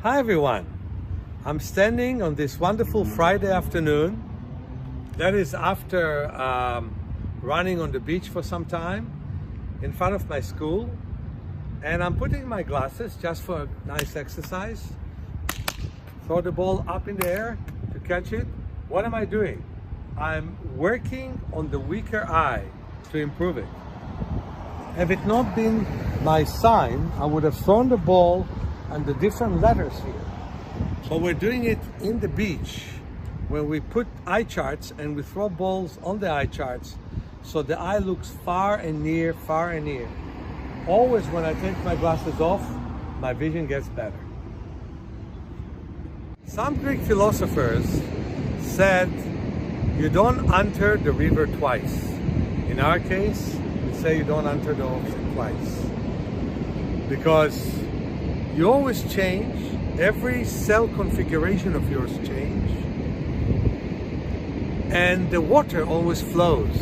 Hi everyone, I'm standing on this wonderful Friday afternoon. That is after running on the beach for some time in front of my school, and I'm putting my glasses just for a nice exercise. Throw the ball up in the air to catch it. What am I doing? I'm working on the weaker eye to improve it. Had it not been my sign, I would have thrown the ball and the different letters here. But we're doing it in the beach where we put eye charts and we throw balls on the eye charts so the eye looks far and near, far and near. Always when I take my glasses off, my vision gets better. Some Greek philosophers said you don't enter the river twice. In our case, we say you don't enter the ocean twice. Because you always change, every cell configuration of yours change, and the water always flows.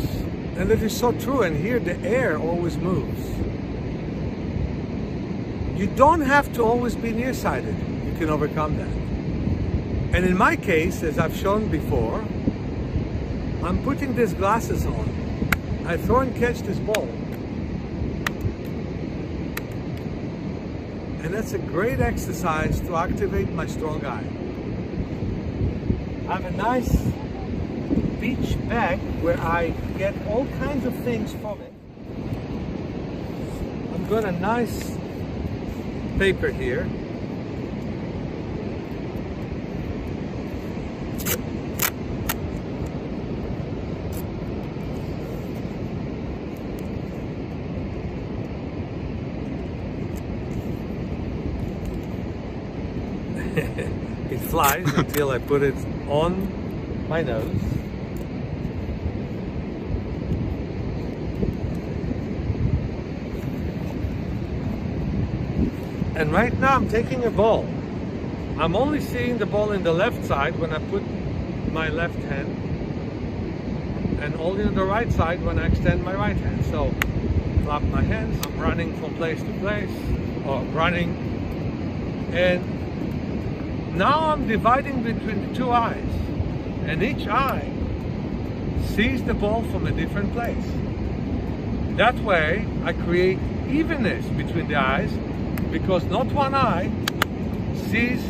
And that is so true, and here the air always moves. You don't have to always be nearsighted. You can overcome that. And in my case, as I've shown before, I'm putting these glasses on. I throw and catch this ball. And that's a great exercise to activate my strong eye. I have a nice beach bag where I get all kinds of things from it. I've got a nice paper here. It flies until I put it on my nose. And right now I'm taking a ball. I'm only seeing the ball in the left side when I put my left hand, and only on the right side when I extend my right hand. So clap my hands, I'm running from place to place, or running, and now I'm dividing between the two eyes, and each eye sees the ball from a different place. That way I create evenness between the eyes, because not one eye sees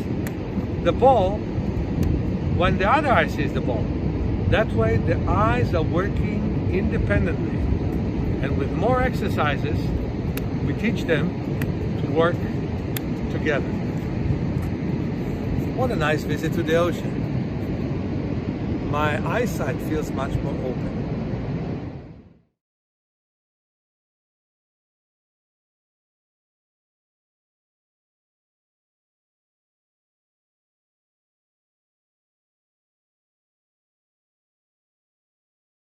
the ball when the other eye sees the ball. That way the eyes are working independently, and with more exercises we teach them to work together. What a nice visit to the ocean. My eyesight feels much more open.